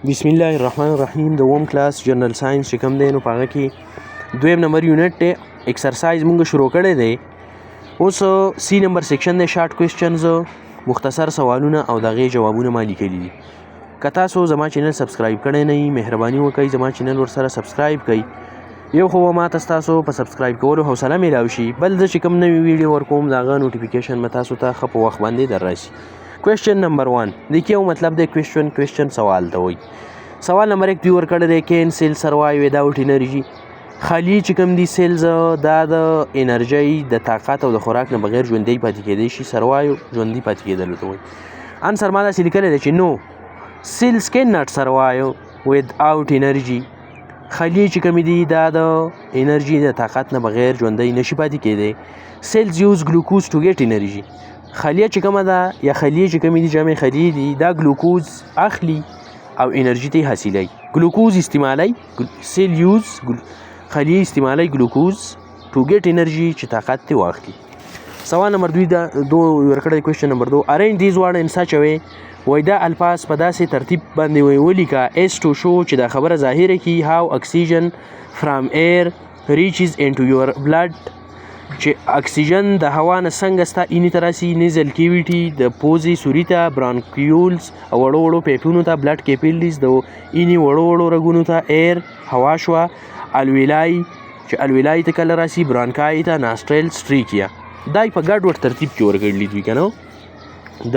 بسم الله الرحمن الرحیم. دوم کلاس جنرال ساينس چې کوم دی نو په هغه کې دویم نمبر یونټ دی. ایکسرسایز مونږ شروع کړی دی. اوس سی نمبر سیکشن دی، شارټ کوېسچنز، مختصر سوالونه او د هغې جوابونه ما لیکلي دي. که تاسو زما چینل سبسکرایب کړی نه وي مهرباني وکړئ زما چینل ورسره سبسکرایب کړئ. یو خو ما تاسو په سبسکرایب کولو حوصله میلاو شي، بل زه چې کوم نوي ویډیو ورکوم د هغه نوټیفیکیشن به تاسو ته ښه په وخت باندې در راشي. کوېسچن نمبر 1 د کې یو مطلب دی. کوېسچن سوال ته وایي. سوال نمبر 1 دوی ورکړی دی کین سیل سروایو وداوټ انرژي. خالي چې کوم دي سیلز دا د انرژۍ د طاقت او د خوراک نه بغیر ژوندی پاتې کېدی شي. سروایو ژوندي پاتې کېدلو ته وایي. انسر ما داسې لیکلی دی چې نو سیلز کین ناټ سروایو وداوټ انرژي. خالي چې کومې دي دا د انرژي د طاقت نه بغیر ژوندی نشي پاتې کېدی. سیلز یوز ګلوکوز ټو ګیټ انرژي. خلیه چې کومه ده یا خلیې چې کومې دي جمع خلیې دي دا ګلوکوز اخلي او انرژي ته حاصلوي. ګلوکوز استعمالوي، سیل یوز خلیې استعمالوي ګلوکوز ټو ګیټ انرژي چې طاقت ته واخلي. سوال نمبر 2 ورکړی کوېسچن نمبر 2 ارینج دیز ورډ ان سچ وی. وایي دا الفاظ په داسې ترتیب باندې ولیکه ایز ټو شو چې دا خبره ظاهره کړي هاو اکسیجن فرام ایر ریچز انټو یور بلډ، چې اکسیجن د هوا نه څنګه ستا اینې ته راسي. نیزل کیویټي د پوزې سوري ته، برانکیولز او وړو وړو پیپونو ته، بلډ کیپیلریز د اینې وړو وړو رګونو ته، ایر هوا شوه، الویلای چې الویلای ته کله راسي، برانکای ته، ناسټریل سټریکیا. دا په ګډ وډ ترتیب کې ورکړلي دوی که نه.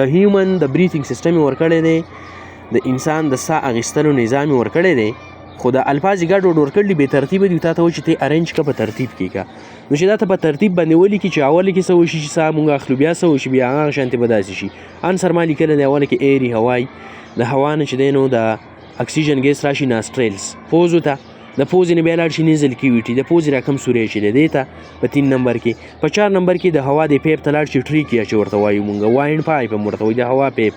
د هیومن د بریثینګ سیسټم یې ورکړی دی، د انسان د ساه اخیستلو نظام یې ورکړی دی، خو د الفاظ یې ګډ وډ ورکړلي بې ترتیبه دي. تا ته وایي چې ته ارینج که په ترتیب کې که نو چې دا ته په ترتیب باندې ولیکي چې اوله کې څه وشي چې ساه مونږ اخلو، بیا څه وشي، بیا هغه شانتې به داسې شي. انسر ما لیکلی دی اوله کې ایري هوایي، د هوا نه چې دی نو د اکسیجن ګیس راشي ناسټریلز، پوزو ته، د پوزې نه بیا لاړ شي نیزل کیویټي، د پوزې را کم سوری چې دی دې ته په 3 نمبر کې. په 4 نمبر کې د هوا د پیپ ته لاړ شي ټریکیا چې ورته وایو مونږ، واینډ پایپ هم ورته وایي د هوا پیپ.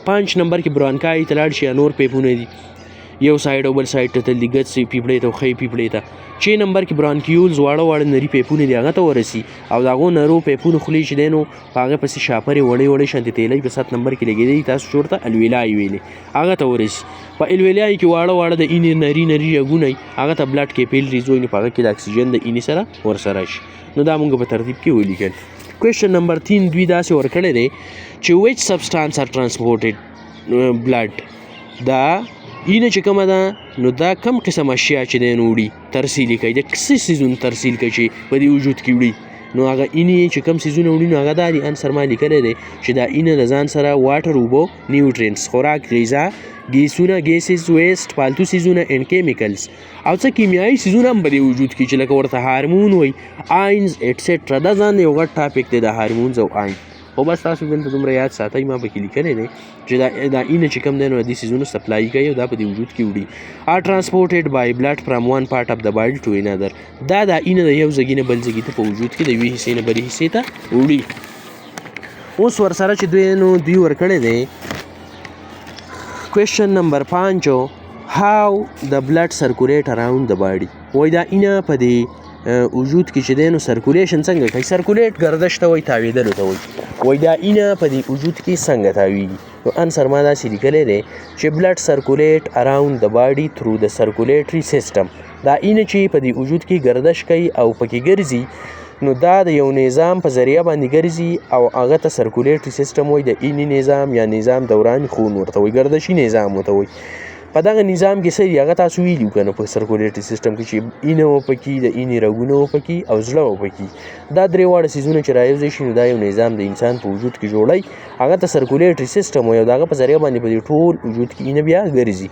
5 نمبر کې برانکای ته لاړ شي، نور پیپونه دي یو سایډ او بل سایډ ته تللي، ګچ پیپړې ته او ښۍ پیپړې ته. 6 نمبر کې برانکیولز واړه واړه نري پیپونه دي هغه ته ورسي او د هغو نرو پیپونو خولې چې دی نو په هغه پسې شاپرې وړې وړې شانتې تیلی په 7 نمبر کې لګېدلي، تاسو چې ورته الویلای ویلې هغه ته ورسي. په الویلای کې واړه واړه د اینې نري نري رګونه هغه ته بلډ کیپیلریز وایي، نو په هغه کې د اکسیجن د اینې سره ورسره شي. نو دا مونږ په ترتیب کې ولیکل. کوېسچن نمبر 3 دوی داسې ورکړی دی چې ویچ سبسټانس آر ټرانسپورټډ بلډ. دا اینه چې کومه ده نو دا کم قسم اشیا چې دی نو وړي ترسیلي کوي، د څه څیزونه ترسیل کوي چې په دې وجود کې وړي. نو هغه اینې چې کم څیزونه وړي نو هغه دا دي. انسر ما لیکلی دی چې دا اینه د ځان سره واټر، اوبه، نیوټرینټس، خوراک، غذا، ګیسونه، ګیسز، ویسټ، پالتو څیزونه اینډ کیمیکلز، او څه کیمیایي څیزونه هم په دې وجود کې چې لکه ورته هارمون وایي، آینز ایټسټرا. دا ځان یو غټ ټاپک دی د هارمونز او آین. خو بس تاسو دلته دومره یاد ساتئ ما پکې لیکلی دی چې دا اینه چې کوم دی نو دې څیزونو سپلای کوي او دا په دې وجود کې وړي. آر ټرانسپورټډ بای بلډ فرام ون پارټ اف د باډي ټو انادر. دا اینه د یو ځګي نه بل ځګي ته په وجود کې د یوې حصې نه بلې حصې ته وړي. اوس ورسره چې دوی ورکړی دی کوېسچن نمبر 5 هاو د بلډ سرکولیټ اراوند د باډي. وایي دا اینه په دې وجود کې چې دی نو سرکولیشن څنګه کوي. سرکولیټ ګردش ته وایي، تاویدلو ته وایي. وایي دا اینه په دې وجود کې څنګه تاویږي. نو انسر ما داسې لیکلی دی چې بلډ سرکولیټ اراوند د باډي تھرو د سرکولیټري سیسټم. دا اینه چې په دې وجود کې ګردش کوي او پکې ګرځي نو دا د یو نظام په ذریعه باندې ګرځي او هغه ته سرکولیټري سیسټم وایي. د اینې نظام یا نظام دوران خون ورته وایي، ګردشي نظام ورته وایي. په دغه نظام کې څه دي هغه تاسو ویلي که نه په سرکولیټري سیسټم کې چې اینه وپکي، د اینې رګونه وپکي او زړه وپکي. دا درې واړه څیزونه چې رایوځای شي نو دا یو نظام د انسان په وجود کې جوړی، هغه ته سرکولیټري سیسټم وایي او د هغه په ذریعه باندې په دې ټول وجود کې اینه بیا ګرځي.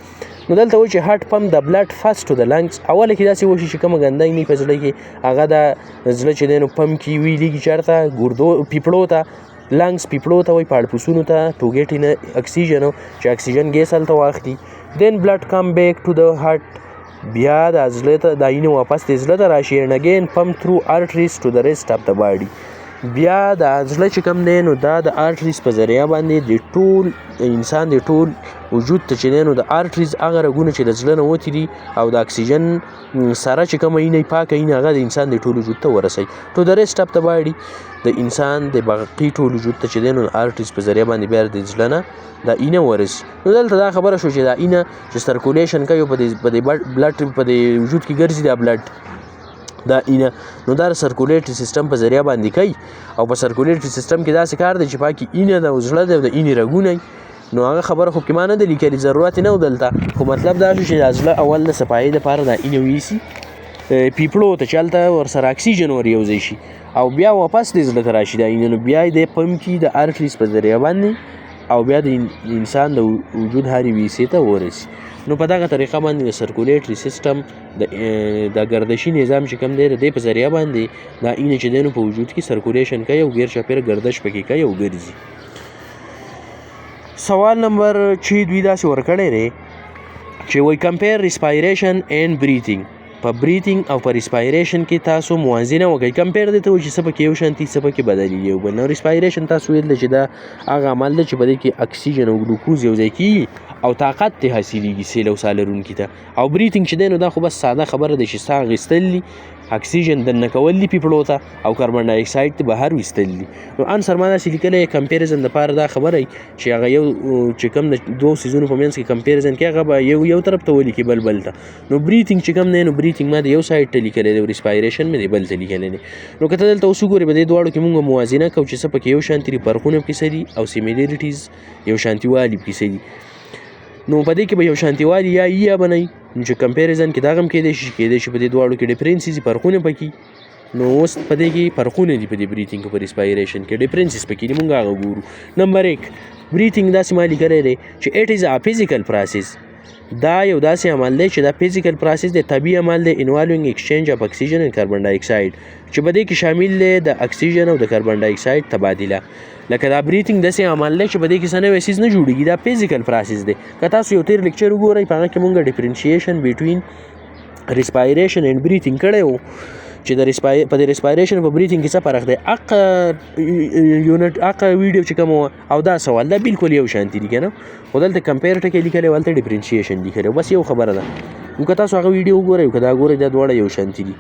نو دلته وایي چې هارټ پمپ د بلډ فاسټ ټو د لنګس. اوله کې داسې وشي چې کومه ګنده اینې په زړه کې هغه د زړه چې دی نو پمپ کې ویلېږي چېرته ګردو پیپړو ته، لنګس پیپړو ته وایي، پاړپوسونو ته، ټو ګیټ اکسیجن چې اکسیجن ګیس هلته واخلي. دین بلډ کم بیک ټو د هارټ، بیا د زړه ته دا اینه واپس د زړه ته راشي. اینډ اګین پمپ تھرو ارټریز ټو د ریسټ اف د باډي. بیا د زړه چې کوم دی نو دا د آرټریز په ذریعه باندې د ټول انسان د ټول وجود ته چې دی نو د آرټریز هغه رګونه چې د زړه نه وتي دي او د اکسیجن سره چې کومه اینه پاکه اینه هغه د انسان د ټول وجود ته ورسوي ټو د ریسټ اف د باډي د انسان د باقي ټول وجود ته چې دی نو د آرټریز په ذریعه باندې بیا د زړه نه دا اینه ورسي نو دلته دا خبره شو چې دا اینه چې سرکولیشن کوي په د بلډ په د وجود کې ګرځي دا بلډ دا اینه نو دا سرکولیټری سیستم په ذریعه باندې کوي او په سرکولیټری سیستم کې داسې کار دی چې پاکي اینه د زړه دی د اینې رګونه نو هغه خبره خو کې ما نه ده لیکلې ضرورت نه و دلته خو مطلب دا شو چې د زړه اول د صفایي دپاره دا اینه ویسي پیپلو ته چې هلته ورسره اکسیجن ور یوځی شي او بیا واپس د زړه ته راشي دا اینه نو بیا یې د پمپ کي د آرټریز په ذریعه باندې او بیا د انسان د وجود هرې ویسې ته ورسي نو په دغه طریقه باندې د سرکولیټري سیستم د ګردشي نظام چې کوم دی د دې په ذریعه باندې دا اینه چې دی نو په وجود کې سرکولیشن کوي او غیر چاپیره ګردش پکې کوي او ګرځي سوال نمبر 6 دوی داسې ورکړی دی چې وایي کمپیر ریسپایریشن اینډ بریتینګ په بریتینګ او په ریسپایریشن کې تاسو موازنه وکړئ کمپیر دی ته وایي چې څه پکې یو شانتي څه پکې بدلېږي یو بل نو ریسپایریشن تاسو ویل چې دا هغه عمل دی چې په دې کې اکسیجن او ګلوکوز یو ځای کېږي او طاقت ته حاصلېږي سیل او ساه لرونکي ته او بریتینګ چې دی نو دا خو بس ساده خبره ده چې ساه اخیستل دي اکسیجن دننه کول دي پیپړو ته او کاربن ډای اکساید ته بهر ویستل دي نو انسر ما داسې لیکلی کمپیریزن دپاره دا خبره چې هغه یو چې کوم د دوو څیزونو په منځ کې کمپیریزن کې هغه به یو طرف ته ولیکي بل ته نو بریتینګ چې کوم دی نو بریتینګ ما د یو سایډ ته لیکلی دی او ریسپایریشن مې د بل ته لیکلی دی نو که ته دلته اوس وګورې په دې دواړو کې مونږ موازنه کوو چې څه پکې یو شانتي دي فرقونه پکې څه دي او سیمیلریټیز یو شانتیوالي پکې څه دي نو په دې کې به یو شانتیوالي یا بنئ چې کمپیریزن کې دا هم کېدای شي چې په دې دواړو کې ډیفرنسز فرقونه پکې نو اوس په دې کې فرقونه دي په دې بریتینګ او په ریسپایریشن کې ډیفرنسز پکې دي مونږ هغه ګورو نمبر 1 بریتینګ داسې ما لیکلی دی چې اټ از ا فزیکل پروسس دا یو داسې عمل دی چې دا فزیکل پروسس دی طبیعي عمل دی انوالوینګ ایکسچینج اف اکسیجن اینډ کاربن ډای اکساید چې په دې کې شامل دی د اکسیجن او د کاربن ډای اکساید تبادله لکه دا بریتینګ داسې عمل دی چې په دې کې څه نوی څیز نه جوړېږي دا فزیکل پروسس دی که تاسو یو تیر لیکچر وګورئ په هغه کې مونږ ډیفرنشیشن بټوین ریسپایریشن اینډ بریتینګ کړی و چې په د ریسپایریشن په بریتینګ کې څه فرق دی هغه ویډیو چې کوم او دا سوال دا بالکل یو شانتي دي که نه خو دلته کمپیر ټکی لیکلی هلته ډیفرنشیشن لیکلی بس یو خبره ده نو که تاسو هغه ویډیو وګورئ که دا ګورئ دا دواړه یو شانتي دي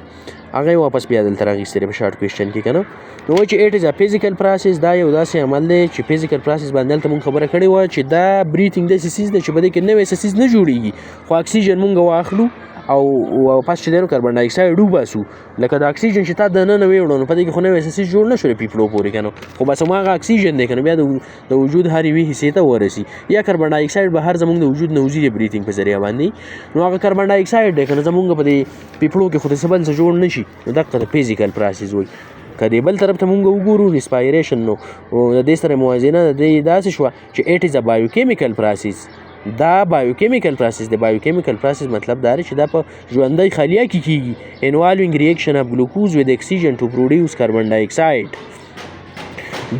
هغه یې واپس بیا دلته راغیستی دی په شارټ کوېشن کې که نه نو وایي چې اټ از ا فزیکل پروسس دا یو داسې عمل دی چې فزیکل پروسس باندې هلته مونږ خبره کړې وه چې دا بریتینګ داسې څیز دی چې په دې کې نوی څه څیز نه جوړېږي خو اکسیجن مونږ واخلو او پس چې دی نو کاربن ډای اکساید وباسو لکه د اکسیجن چې تا دننه ویوړو نو په دې کې خو نوی څه څیز جوړ نه شو د پیپړو پورې که نو خو بس هماغه اکسیجن دی که نو بیا د وجود هر یوې حصې ته ورسي یا کاربن ډای اکساید بهر زموږ د وجود نه وځي د بریتینګ په ذریعه باندې نو هغه کاربن ډای اکساید دی که نه زموږ په دې پیپړو کې خو د څه بل څه جوړ نه شي نو دغه د فزیکل پروسس وایي که دې بل طرف ته مونږ وګورو ریسپایریشن نو د دې سره موازنه د دې داسې شوه چې اټ از ا بایوکیمیکل پروسس دا بایوکیمیکل پروسس دی بایوکیمیکل پروسس مطلب دا دی چې دا په ژوندۍ خلیه کې کیږي انوالوینګ ریاکشن اف ګلوکوز ود اکسیجن ټو پروډیوس کاربن ډای اکساید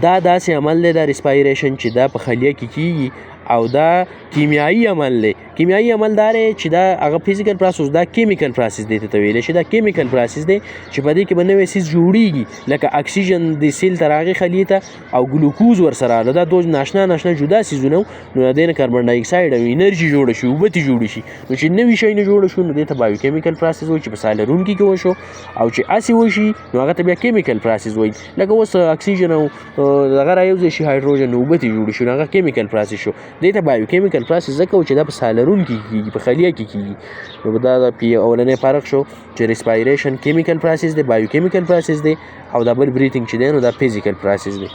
دا داسې عمل دی دا ریسپایریشن چې دا په خلیه کې کیږي او دا کیمیایی عمل دی کیمیایی عمل دا دی چې دا هغه فزیکل پروسس دا کیمیکل پروسس دی ته ویلی شي دا کیمیکل پروسس دی چې په دې کې به نوی څیز جوړیږي لکه اکسیجن د سیل ته راغی خلیې ته او ګلوکوز ورسره راغله دا دوه ناشنا جدا څیزونه نو د دې نه کاربن ډای اکساید او انرژي جوړه شي اوبه ترې جوړې شي نو چې نوي شی نه جوړه شو نو دې ته بایوکیمیکل پروسس وایي چې په ساه لرونکي کې وشو او چې هسې وشي نو هغه ته بیا کیمیکل پروسس وایي لکه اوس اکسیجن او دغه رایوځای شي هایدروجن اوبه ترې جوړې شي نو هغه کیمیکل پروسس شو دې ته بایوکیمیکل پروسس ځکه و چې دا په ساه لرونکي کېږي په خلیه کې کېږي نو دا اولنی فرق شو چې ریسپایریشن کیمیکل پروسس دی بایوکیمیکل پروسس دی او دا بل بریتینګ چې دی نو دا فزیکل پروسس دی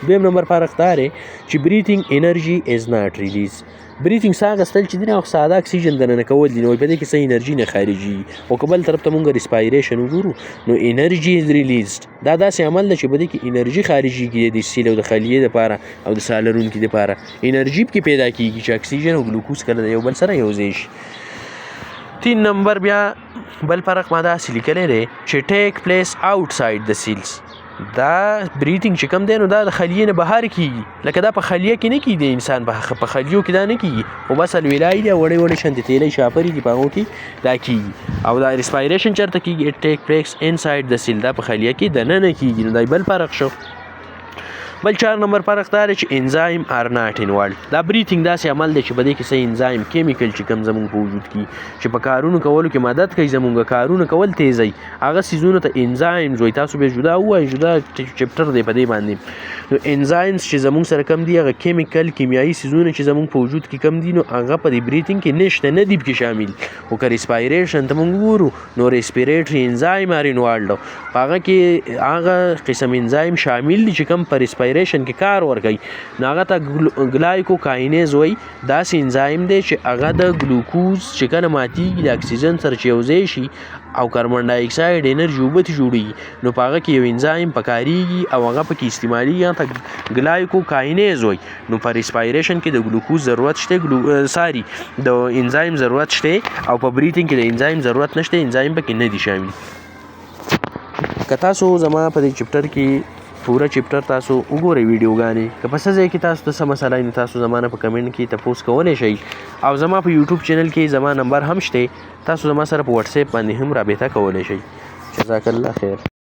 دویم نمبر فرق دا دی چې بریتینګ انرژي از ناٹ ریلیز بریتینګ ساه اخیستل چې دی نه ساده اکسیجن دننه کول دي نو په دې کې څه انرژي نه خارجي او که بل طرف ته مونږ ریسپایریشن وګورو نو انرژي از ریلیزډ دا داسې عمل دی چې په دې کې انرژي خارجېږي د سیل او د خلیې دپاره او د ساه لرونکي دپاره انرژي پکې پیدا کېږي چې اکسیجن او ګلوکوز کله د یو بل سره یوځای شي 3 نمبر بیا بل فرق ما داسې لیکلی دی چې ټیک پلیس آوټساید د سیلز دا بریتنګ چې کوم دی نو دا د خلیې نه بهر کیږي لکه دا په خلیه کې نه کیږي انسان په خلیو کې دا نه کیږي خو بس الولای دی وړې وړې شانتې تیلې شاپرې دي په هغو کې دا کیږي او دا ریسپایریشن چېرته کیږي اټ ټیک پلیس انسایډ د سیل دا په خلیه کې دننه کیږي نو دا بل فرق شو بل 4 نمبر فرق دا دی چې انزایم آر ناٹ انوالډ دا بریتنګ داسې عمل دی چې په دې کې څه انزایم کیمیکل چې کوم زموږ په وجود کې چې په کارونو کولو کې مدد کوي زموږ کارونه کول تیزوي هغه څیزونو ته انزایمز وایي تاسو به جدا ووایئ جدا چپټر دی په دې باندې نو انزایمز چې زموږ سره کم دي هغه کیمیکل کیمیایي څیزونه چې زموږ په وجود کې کم دي نو هغه په دې بریتنګ کې نشته نه دي پکې شامل خو که ریسپایریشن ته موږ ګورو نو ریسپیریټري انزایم آر انوالډ په هغه کې هغه قسم انزایم شامل دي چې کم په ریسپایریشن کې کار ورکوي نو هغه ته ګلایکوکاینیز وایي داسې انزایم دی چې هغه د ګلوکوز چې کله ماتیږي د اکسیجن سره چې یوځای شي او کاربن ډای اکساید انرژي اوبه ته جوړیږي نو په هغه کې یو انزایم پکارېږي او هغه پکې استعمالیږي هغه ته ګلایکوکاینیز وایي نو په ریسپایریشن کې د ګلوکوز ضرورت شته د انزایم ضرورت شته او په بریتنګ کې د انزایم ضرورت نشته انزایم پکې نه دي شامل که تاسو زما په دې چپټر کې پوره چپټر تاسو وګورئ ویډیوګانې که په څه ځای کې تاسو ته څه مسله وي نو تاسو زما نه په کمنټ کې تپوس کولی شئ او زما په یوټیوب چینل کې زما نمبر هم شته تاسو زما سره په واتساپ باندې هم رابطه کولی شئ جزاک الله خیر